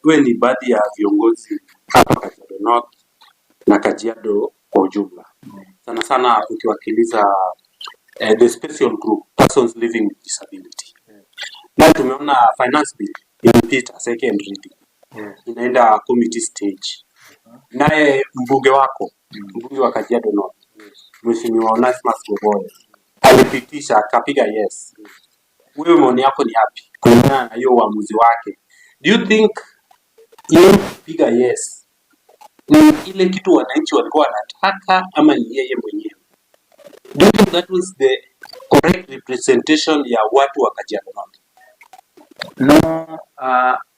we ni baadhi ya viongozi hapa Kajiado North na Kajiado kwa ujumla. Sana sana ukiwakiliza the special group, persons living with disability. Na tumeona finance bill imepita second reading. Inaenda committee stage. Naye mbunge wa Kajiado North, Mheshimiwa Onesimus Goboya, alipitisha akapiga yes. Wewe maoni yako ni yapi kulingana na hiyo uamuzi wake? Do you think yeye kupiga yes ni ile kitu wananchi walikuwa wanataka ama ni yeye mwenyewe? Do you think that was the correct representation ya watu wa Kajiado North? No,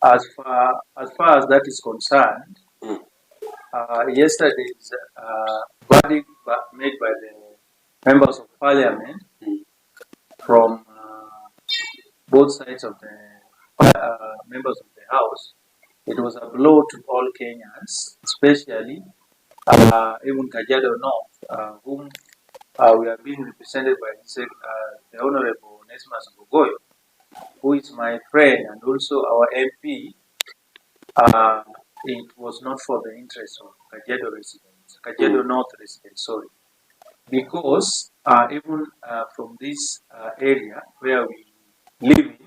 as far as that is concerned, yesterday's verdict made by the members of parliament from both sides of the members of the house, it was a blow to all Kenyans, especially even Kajiado North, whom we are being represented by the Honorable Onesimus Goboya, who is my friend and also our MP. It was not for the interest of Kajiado residents, Kajiado North residents, sorry. Because even from this area where we live in,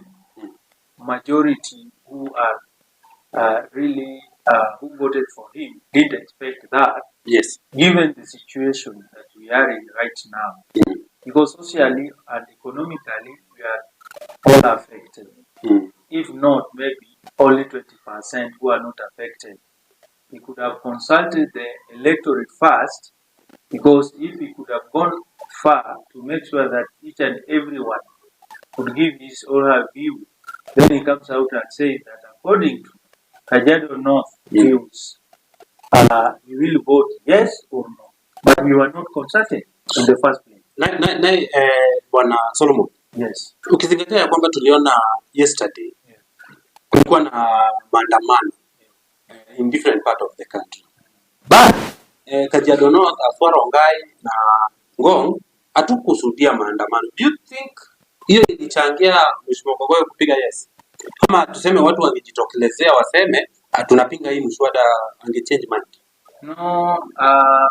majority who are really who voted for him didn't expect that. Yes. Given the situation that we are in right now, because socially and economically we are all affected. If not, maybe only 20% who are not affected. He could have consulted the electorate first, because if he could have gone far to make sure that each and everyone could give his or her view, then he comes out and says that according to Kajiado North views, he will vote yes or no. But we were not consulted in the first place. Bwana Solomon. Yes. Ukizingatia ya kwamba tuliona yesterday kulikuwa na maandamano in different part of the country. But Kajiado North, Aswara, Rongai na Ngong hatukusudia maandamano. Do you think hiyo ilichangia Mheshimiwa Goboya kupiga yes? Kama tuseme watu wangejitokelezea waseme tunapinga hii mswada, angechange mind? No,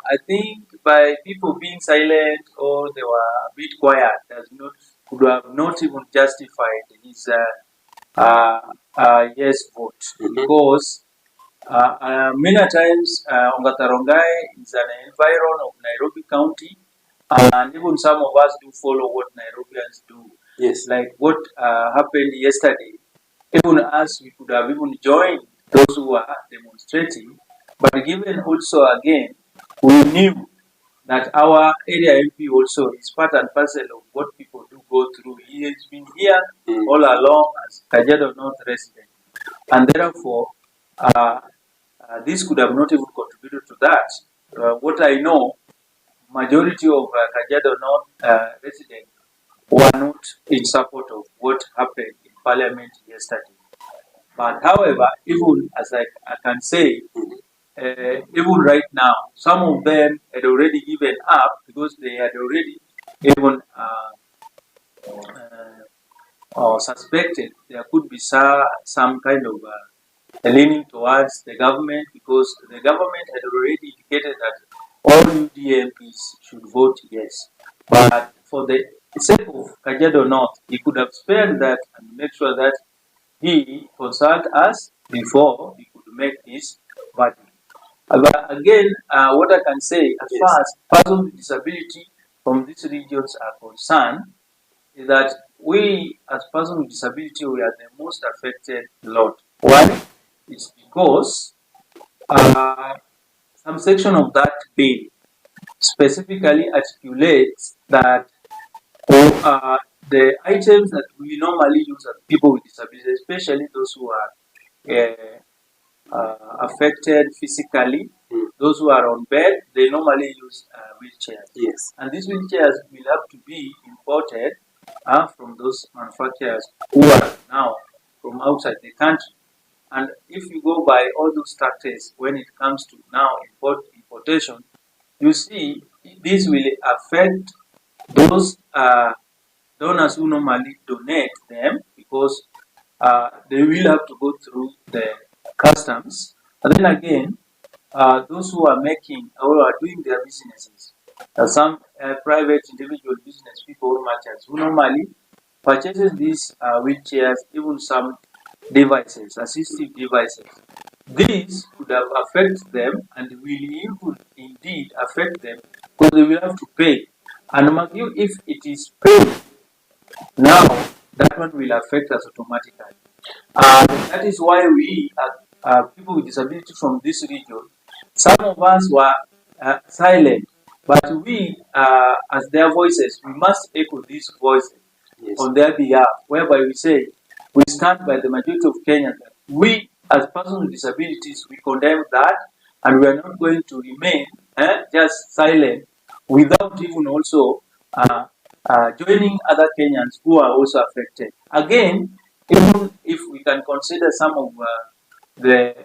I think by people being silent or they were a bit quiet, could have not even justified his yes vote. Because many times Rongai is an environ of Nairobi County, and even some of us do follow what Nairobians do. Yes. Like what happened yesterday. Even us, we could have even joined those who were demonstrating. But given also again, we knew that our area MP also is part and parcel of what people do go through. He has been here all along as Kajiado North resident. And therefore, this could have not even contributed to that. What I know, majority of Kajiado North residents were not in support of what happened in Parliament yesterday. But however, even as I can say, even right now, some of them had already given up because they had already even suspected there could be some kind of leaning towards the government, because the government had already indicated that all UDMPs should vote yes. But for the sake of Kajiado North, he could have spared that and make sure that he consult us before he could make this verdict. But again, what I can say, as far as persons with disability from these regions are concerned, is that we, as persons with disability, we are the most affected lot. Why? It's because some section of that bill specifically articulates that the items that we normally use as people with disabilities, especially those who are affected physically, those who are on bed, they normally use wheelchairs. Yes. And these wheelchairs will have to be imported from those manufacturers who are now from outside the country. And if you go by all those tactics, when it comes to now importation, you see this will affect those donors who normally donate them, because they will have to go through the customs. And then again, those who are making or are doing their businesses, some private individual business people or merchants who normally purchases these wheelchairs, even some devices, assistive devices. These could have affected them and will indeed affect them because they will have to pay. And mark you, if it is paid now, that one will affect us automatically. That is why we, people with disability from this region, some of us were silent, but we, as their voices, we must echo these voices on their behalf, whereby we say, we stand by the majority of Kenyans. We, as persons with disabilities, we condemn that, and we are not going to remain just silent without even also joining other Kenyans who are also affected. Again, even if we can consider some of the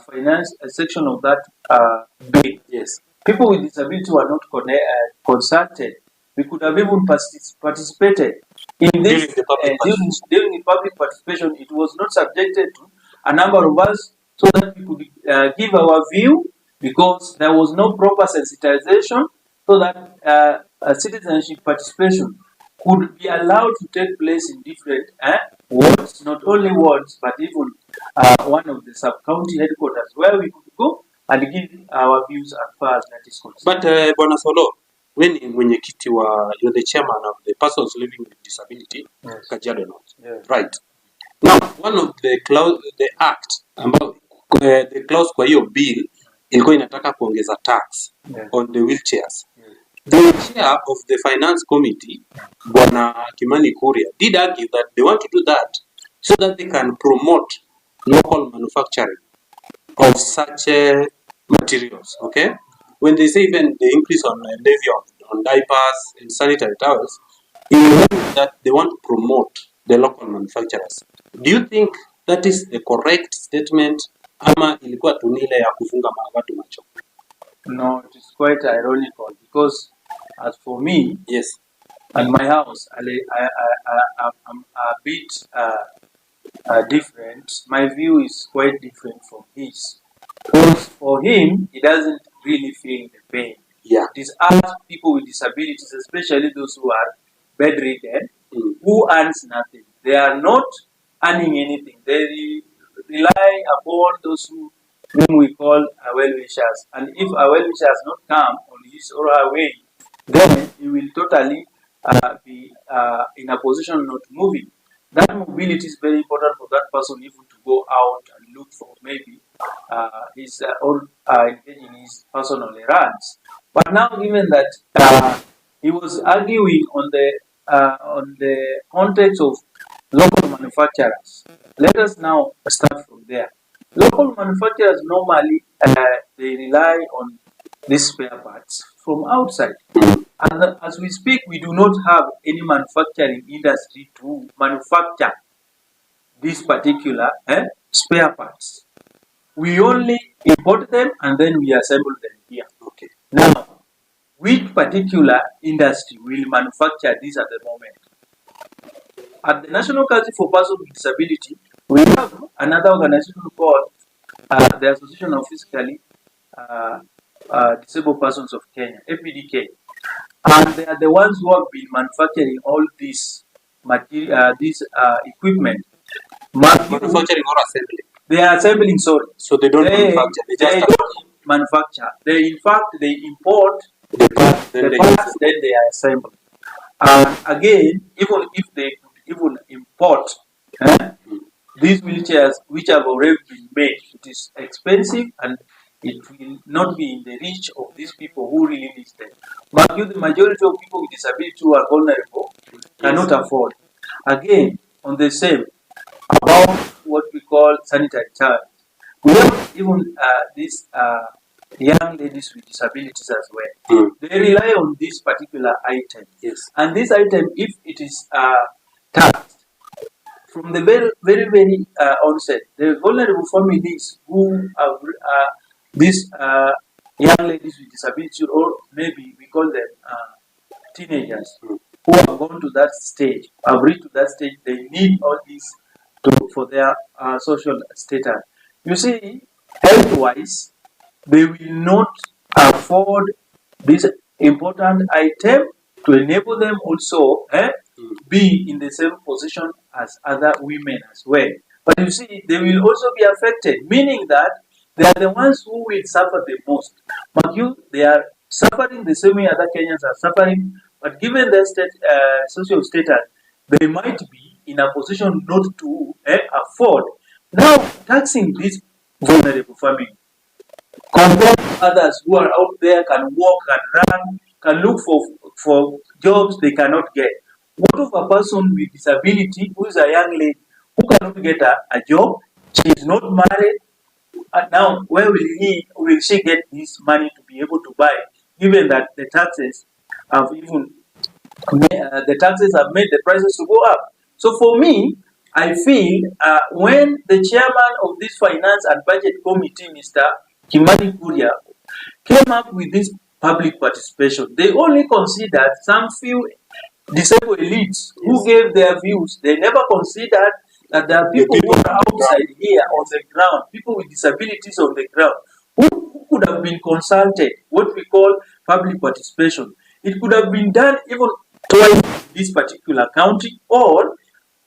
finance section of that bill, yes, people with disability were not consulted. We could have even participated in this during the public participation. It was not subjected to a number of us so that we could give our view, because there was no proper sensitization, so that citizenship participation could be allowed to take place in different wards, not only wards, but even one of the sub-county headquarters where we could go and give our views as far as that is concerned. But Bwana Solo, when mwenyekiti you're the chairman of the persons living with disability, yes, Kajiado North, yes, right? Now, one of the act ambao the clause kwa hiyo bill ilikuwa inataka kuongeza tax, yes, on the wheelchairs. Yes. The chair of the finance committee, Bwana Kimani Kuria, did argue that they want to do that so that they can promote local manufacturing of such materials. Okay, when they say even the increase on levy on diapers and sanitary towels, it means that they want to promote the local manufacturers. Do you think that is the correct statement, ama ilikuwa tunile ya kufunga watu macho? No, it is quite ironical, because as for me, yes, and my house, I'm a bit different. My view is quite different from his. Because for him, he doesn't really feel the pain. Yeah. It is us people with disabilities, especially those who are bedridden, who earns nothing. They are not earning anything. They rely upon those whom we call well-wishers. And if a well-wisher has not come on his or her way, then he will totally be in a position not moving. That mobility is very important for that person, even to go out and look for maybe his in his personal errands. But now, given that he was arguing on the context of local manufacturers, let us now start from there. Local manufacturers normally they rely on these spare parts from outside. And as we speak, we do not have any manufacturing industry to manufacture these particular spare parts. We only import them and then we assemble them here. Okay. Now, which particular industry will manufacture these at the moment? At the National Council for Persons with Disability, we have another organization called the Association of Physically Disabled Persons of Kenya, APDK. And they are the ones who have been manufacturing all this material, this equipment. Manufacturing or assembling? They are assembling, sorry. So they don't manufacture. They don't manufacture. They, in fact, they import the parts, then they are assembled. And again, even if they even import these wheelchairs which have already been made, it is expensive and it will not be in the reach of these people who really need them. But the majority of people with disability who are vulnerable cannot afford. Again, on the same, about what we call sanitary towels. We have even these young ladies with disabilities as well. They rely on this particular item. Yes. And this item, if it is taxed, from the very onset, the vulnerable families who have these young ladies with disability, or maybe we call them teenagers, who have gone to that stage, have reached to that stage, they need all these for their social status. You see, health-wise, they will not afford this important item to enable them also be in the same position as other women as well. But you see, they will also be affected, meaning that they are the ones who will suffer the most. But they are suffering the same way other Kenyans are suffering, but given their social status, they might be in a position not to afford. Now, taxing this vulnerable family compared to others who are out there, can walk, can run, can look for jobs they cannot get. What of a person with disability who is a young lady who cannot get a job? She is not married. And now, where will she get this money to be able to buy, given that the taxes have made the prices to go up? So for me, I feel when the chairman of this finance and budget committee, Mr. Kimani Kuria, came up with this public participation, they only considered some few disabled elites who gave their views. They never considered that there are people who are outside here on the ground, people with disabilities on the ground, who could have been consulted, what we call public participation. It could have been done even twice in this particular county or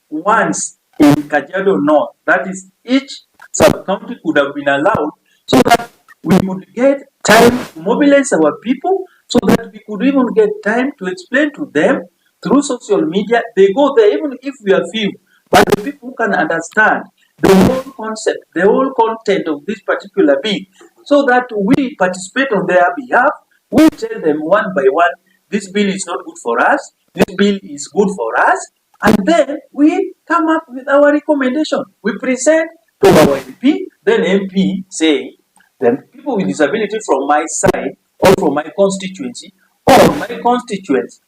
once in Kajiado North. That is, each sub-county could have been allowed so that we could get time to mobilize our people, so that we could even get time to explain to them through social media. They go there, even if we are few, but the people who can understand the whole concept, the whole content of this particular bill, so that we participate on their behalf. We tell them one by one, this bill is not good for us, this bill is good for us, and then we come up with our recommendation. We present to our MP, then MP say, the people with disability from my side or from my constituency or my constituents,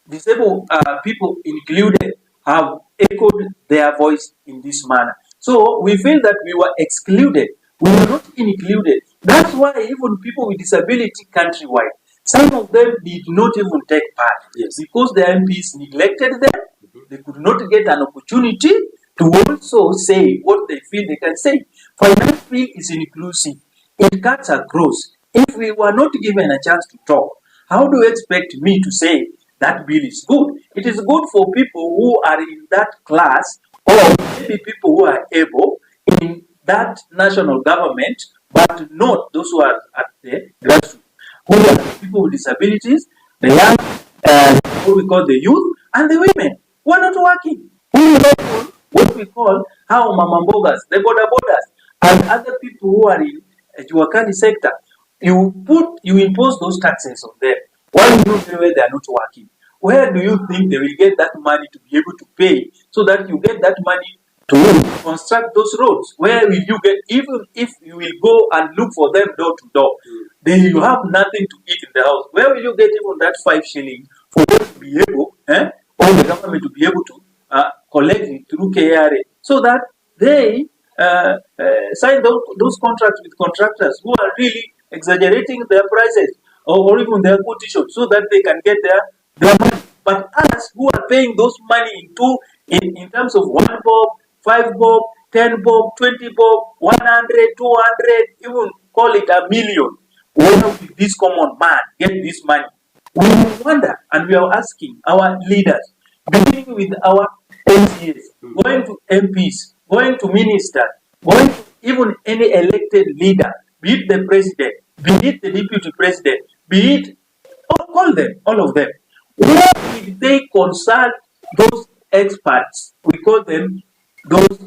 disabled people included, have echoed their voice in this manner. So we feel that we were excluded. We were not included. That's why even people with disability countrywide, some of them did not even take part. Yes. Because the MPs neglected them. They could not get an opportunity to also say what they feel they can say. Finance bill is inclusive. It cuts across. If we were not given a chance to talk, how do you expect me to say that bill is good? It is good for people who are in that class, or maybe people who are able in that national government, but not those who are at the grassroots. Who are the people with disabilities, the young, what we call the youth, and the women who are not working. Who are what we call how mama mbogas, the border borders, and other people who are in Juakali sector. You impose those taxes on them. Why do you know where they are not working? Where do you think they will get that money to be able to pay, so that you get that money to construct those roads? Where will you get, even if you will go and look for them door to door, then you have nothing to eat in the house. Where will you get even that 5 shillings for them to be able, or the government to be able to collect it through KRA, so that they sign those contracts with contractors who are really exaggerating their prices or even their quotation, so that they can get their money. But us who are paying those money in terms of 1 bob, 5 bob, 10 bob, 20 bob, 100, 200, even call it a million, where will this common man get this money? We wonder, and we are asking our leaders, beginning with our MCAs, going to MPs, going to ministers, going to even any elected leader, be it the president, be it the deputy president, be it, call them, all of them. Where did they consult those experts? We call them those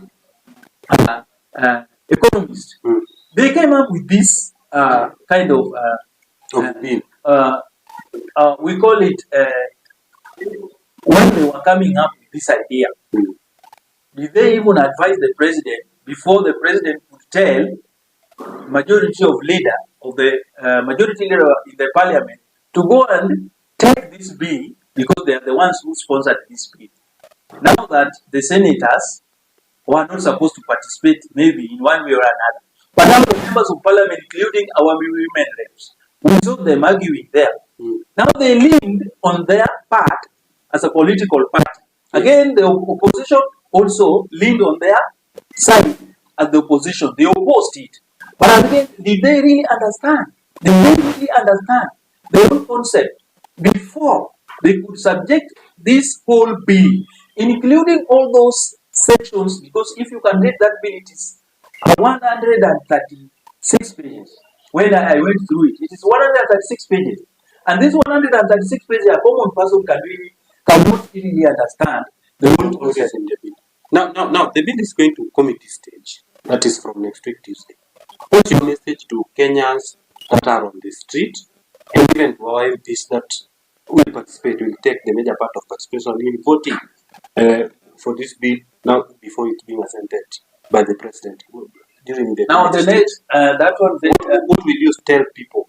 economists. They came up with this kind of we call it, when they were coming up with this idea, did they even advise the president before the president could tell majority leader in the parliament to go and take this bill, because they are the ones who sponsored this bill? Now that the senators were not supposed to participate, maybe in one way or another, but now the members of parliament, including our women reps, we saw them arguing there. Now they leaned on their part as a political party. Again, the opposition also leaned on their side as the opposition. They opposed it. But again, did they really understand? Did they really understand the whole concept before they could subject this whole bill, including all those sections? Because if you can read that bill, it is 136 pages. When I went through it, it is 136 pages. And this 136 pages, a common person cannot really understand the whole process in the bill. Now, the bill is going to committee stage. That is from next week, Tuesday. What's your message to Kenyans that are on the street, and even to our MPs that will participate, will take the major part of participation in voting for this bill now before it's being assented by the president during the now the next that one. What will you tell people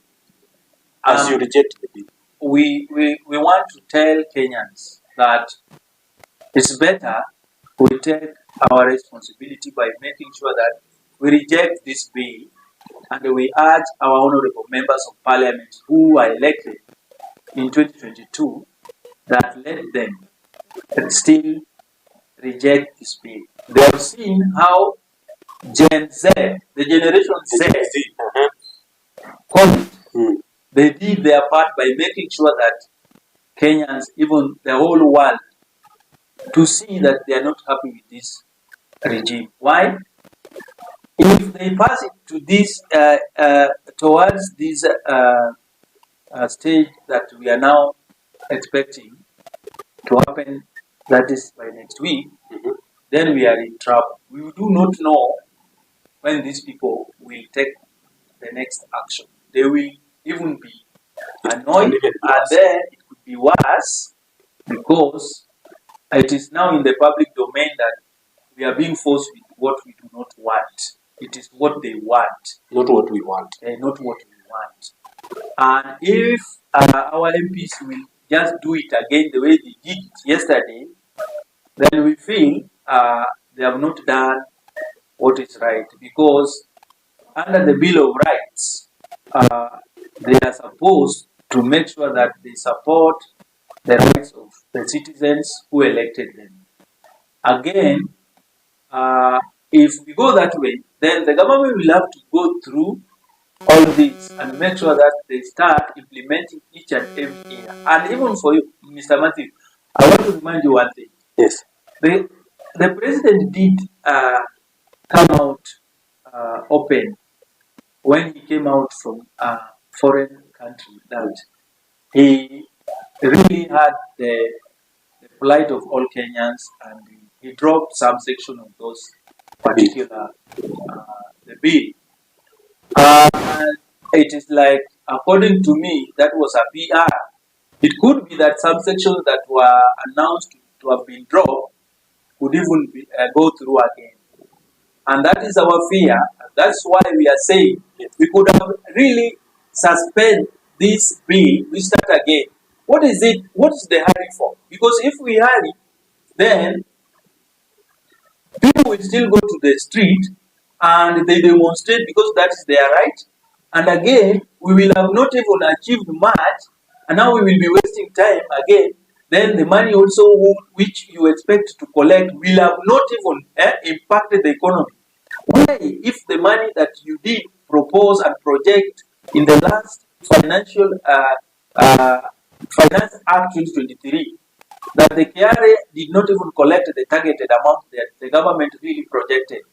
as you reject the bill? We want to tell Kenyans that it's better we take our responsibility by making sure that we reject this bill, and we urge our honorable members of parliament who were elected in 2022 that let them still reject this bill. They have seen how Gen Z, the generation Z, they did their part by making sure that Kenyans, even the whole world, to see that they are not happy with this regime. Why? If they pass it to this towards this stage that we are now expecting to happen, that is by next week, then we are in trouble. We do not know when these people will take the next action. They will even be annoyed, and then it could be worse because it is now in the public domain that we are being forced with what we do not want. It is what they want, not what we want. Not what we want. And if our MPs will just do it again the way they did it yesterday, then we feel they have not done what is right, because under the Bill of Rights, they are supposed to make sure that they support the rights of the citizens who elected them. Again, if we go that way, then the government will have to go through all this and make sure that they start implementing each and every year. And even for you, Mr. Matthew, I want to remind you one thing. Yes. The president did come out open when he came out from a foreign country, that he really had the plight of all Kenyans, and he dropped some section of those particular the bill. It is like, according to me, that was a PR. It could be that some sections that were announced to have been dropped could even go through again. And that is our fear. That's why we are saying we could have really suspend this bill, we start again. What is it? What is the hurry for? Because if we hurry, then people will still go to the street and they demonstrate because that is their right. And again, we will have not even achieved much, and now we will be wasting time again. Then the money also which you expect to collect will have not even impacted the economy. Why, if the money that you did propose and project in the last financial Finance Act 2023, that the KRA did not even collect the targeted amount that the government really projected?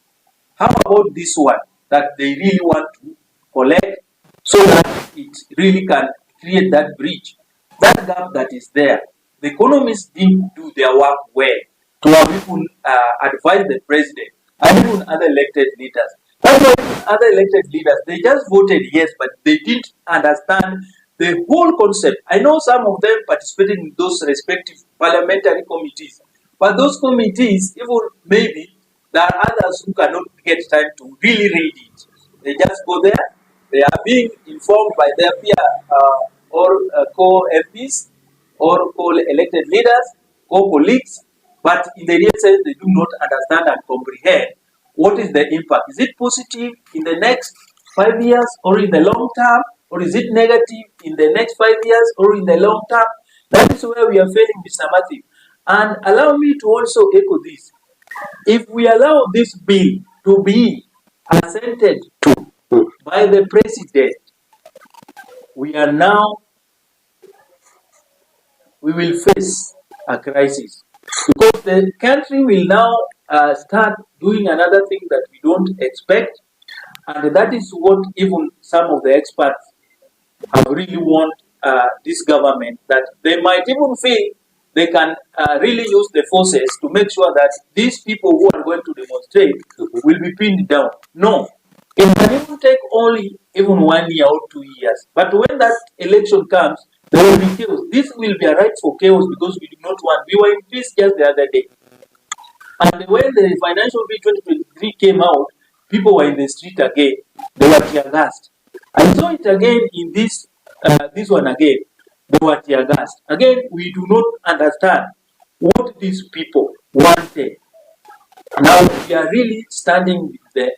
How about this one that they really want to collect so that it really can create that bridge, that gap that is there? The economists didn't do their work well to have even advise the president and even other elected leaders. That's why other elected leaders, they just voted yes, but they didn't understand the whole concept. I know some of them participated in those respective parliamentary committees, but those committees, even maybe there are others who cannot get time to really read it. They just go there, they are being informed by their peer or co-MPs or co-elected leaders, co-colleagues, but in the real sense, they do not understand and comprehend what is the impact. Is it positive in the next 5 years or in the long term? Or is it negative in the next 5 years or in the long term? That is where we are failing, Mr. Matthew. And allow me to also echo this. If we allow this bill to be assented to by the president, we will face a crisis, because the country will now start doing another thing that we don't expect, and that is what even some of the experts have really warned this government, that they might even feel they can really use the forces to make sure that these people who are going to demonstrate will be pinned down. No, it can even take only even 1 year or 2 years. But when that election comes, there will be chaos. This will be a right for chaos, because we do not want. We were in peace just the other day. And when the financial bill 2023 came out, people were in the street again. They were tear gassed. I saw it again in this one again. They were tear gassed. Again, we do not understand what these people wanted. Now we are really standing with the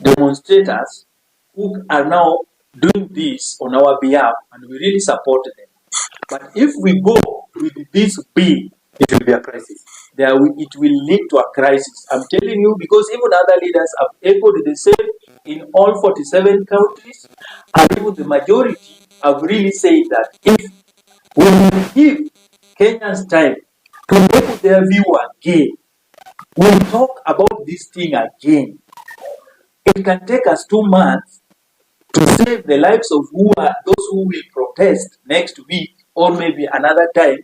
demonstrators who are now doing this on our behalf, and we really support them. But if we go with this bill, It will be a crisis. it will lead to a crisis. I'm telling you, because even other leaders have echoed the same in all 47 countries, and even the majority have really said that if we give Kenyans time to make their view again, we'll talk about this thing again. It can take us 2 months to save the lives of those who will protest next week, or maybe another time.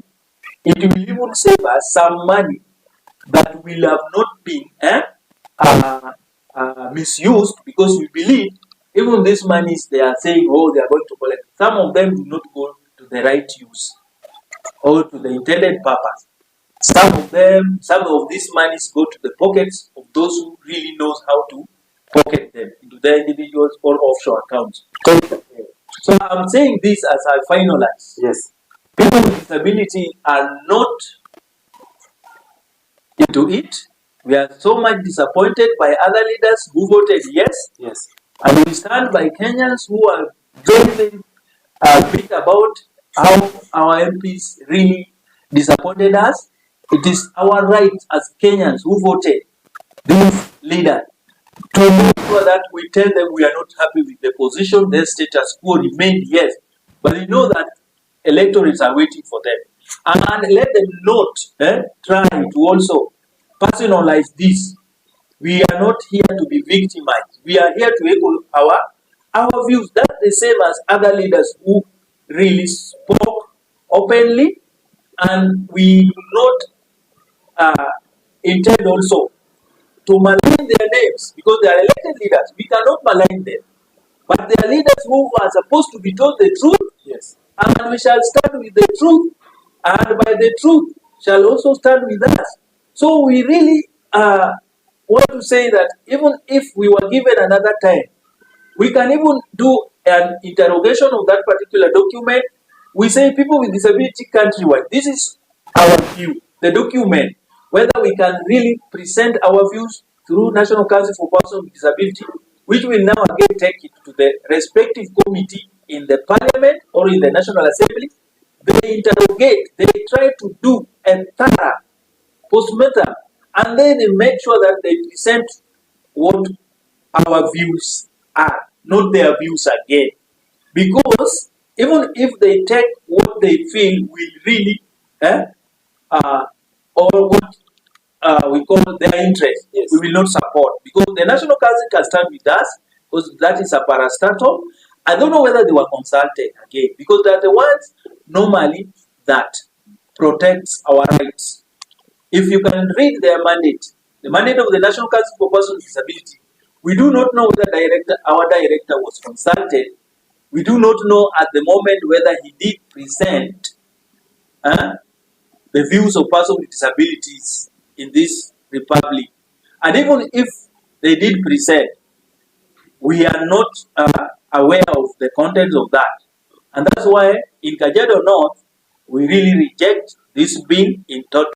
It will even save us some money that will have not been misused, because we believe even these monies they are saying, oh, they are going to collect, some of them do not go to the right use or to the intended purpose. Some of these monies go to the pockets of those who really knows how to pocket them into their individuals or offshore accounts. So I'm saying this as I finalize. Yes. People with disability are not into it. We are so much disappointed by other leaders who voted yes. Yes. And we stand by Kenyans who are very big about how our MPs really disappointed us. It is our right as Kenyans who voted this leader to make sure that we tell them we are not happy with the position, their status quo remained, yes. But we know that electorates are waiting for them. And let them not try to also personalize this. We are not here to be victimized. We are here to echo our views. That's the same as other leaders who really spoke openly, and we do not intend also to malign their names, because they are elected leaders. We cannot malign them. But they are leaders who are supposed to be told the truth. Yes. And we shall stand with the truth, and by the truth shall also stand with us. So we really want to say that even if we were given another time, we can even do an interrogation of that particular document. We say people with disability countrywide. This is our view, the document. Whether we can really present our views through National Council for Persons with Disability, which will now again take it to the respective committee in the parliament or in the National Assembly. They interrogate, they try to do a thorough postmortem, and then they make sure that they present what our views are, not their views again. Because even if they take what they feel will really, or what we call their interest, yes, we will not support. Because the National Council can stand with us, because that is a parastatal. I don't know whether they were consulted again, because they are the ones normally that protects our rights. If you can read their mandate, the mandate of the National Council for Persons with Disability, we do not know whether our director was consulted. We do not know at the moment whether he did present the views of persons with disabilities in this republic. And even if they did present, we are not aware of the contents of that. And that's why in Kajiado North, we really reject this bill in total.